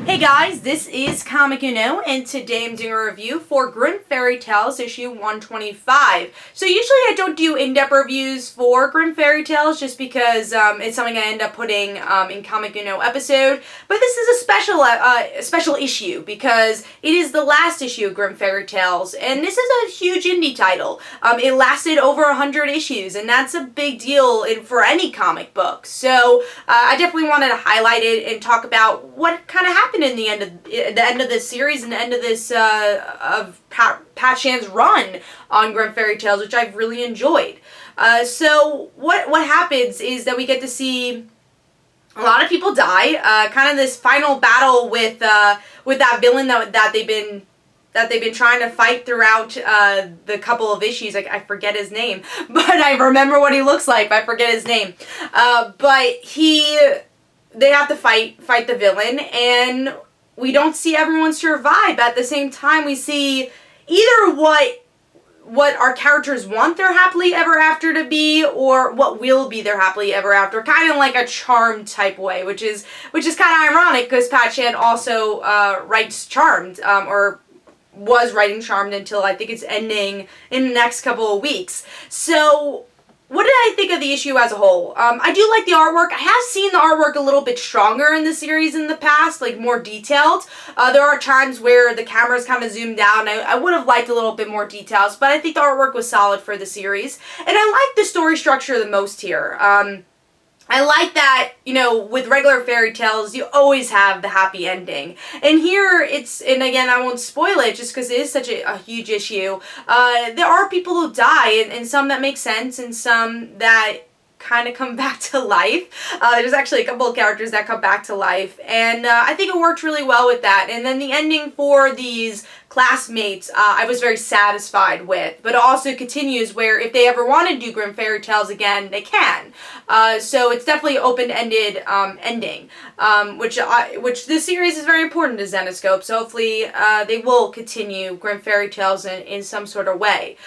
Hey guys, this is Comic Uno, and today I'm doing a review for Grimm Fairy Tales issue 125. So usually I don't do in-depth reviews for Grimm Fairy Tales just because it's something I end up putting in Comic Uno episode, but this is a special issue because it is the last issue of Grimm Fairy Tales, and this is a huge indie title. It lasted over 100 issues, and that's a big deal for any comic book. So I definitely wanted to highlight it and talk about what kind of happened in the end of this series and the end of this of Pat Shan's run on Grimm Fairy Tales, which I've really enjoyed. So what happens is that we get to see a lot of people die. Kind of this final battle with that villain that they've been trying to fight throughout the couple of issues. I forget his name, but I remember what he looks like, but I forget his name. But they have to fight the villain, and we don't see everyone survive. At the same time, we see either what our characters want their happily ever after to be, or what will be their happily ever after, kind of like a Charmed type way, which is kind of ironic because Pat Shan also writes Charmed, or was writing Charmed until I think it's ending in the next couple of weeks. So what did I think of the issue as a whole? I do like the artwork. I have seen the artwork a little bit stronger in the series in the past, like more detailed. There are times where the camera's kind of zoomed out, and I would have liked a little bit more details, but I think the artwork was solid for the series. And I like the story structure the most here. I like that, you know, with regular fairy tales, you always have the happy ending. And here, and again, I won't spoil it just because it is such a huge issue. There are people who die, and some that make sense, and some that kind of come back to life. There's actually a couple of characters that come back to life, and I think it worked really well with that. And then the ending for these classmates, I was very satisfied with, but it also continues where if they ever want to do Grimm Fairy Tales again, they can. So it's definitely an open-ended ending, which this series is very important to Zenescope, so hopefully they will continue Grimm Fairy Tales in some sort of way.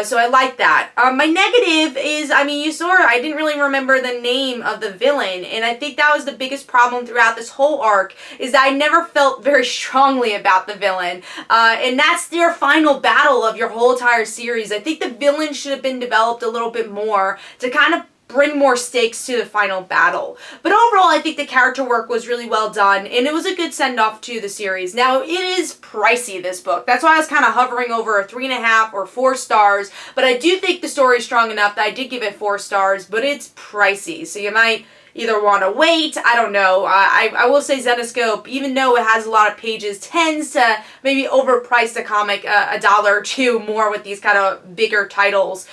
So I like that. My negative is, I mean, you saw it, I didn't really remember the name of the villain, and I think that was the biggest problem throughout this whole arc, is that I never felt very strongly about the villain. And that's your final battle of your whole entire series. I think the villain should have been developed a little bit more to kind of bring more stakes to the final battle. But overall, I think the character work was really well done, and it was a good send-off to the series. Now, it is pricey, this book. That's why I was kind of hovering over a 3.5 or 4 stars, but I do think the story is strong enough that I did give it 4 stars, but it's pricey, so you might either want to wait, I don't know. I will say Zenescope, even though it has a lot of pages, tends to maybe overprice the comic a dollar or two more with these kind of bigger titles.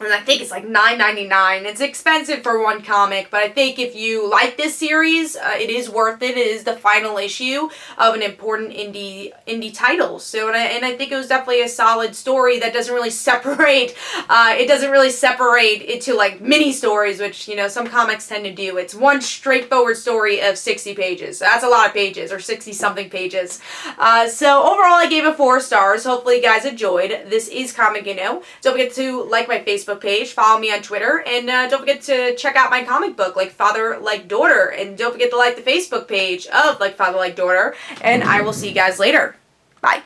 And I think it's like $9.99. It's expensive for one comic, but I think if you like this series, it is worth it. It is the final issue of an important indie title. So, and I think it was definitely a solid story that doesn't really separate. It doesn't really separate into like mini stories, which, you know, some comics tend to do. It's one straightforward story of 60 pages. So that's a lot of pages, or 60 something pages. So overall, I gave it 4 stars. Hopefully, you guys enjoyed. This is Comic Uno. Don't forget to like my Facebook page, follow me on Twitter, and don't forget to check out my comic book, Like Father Like Daughter, and don't forget to like the Facebook page of Like Father Like Daughter, and I will see you guys later. Bye.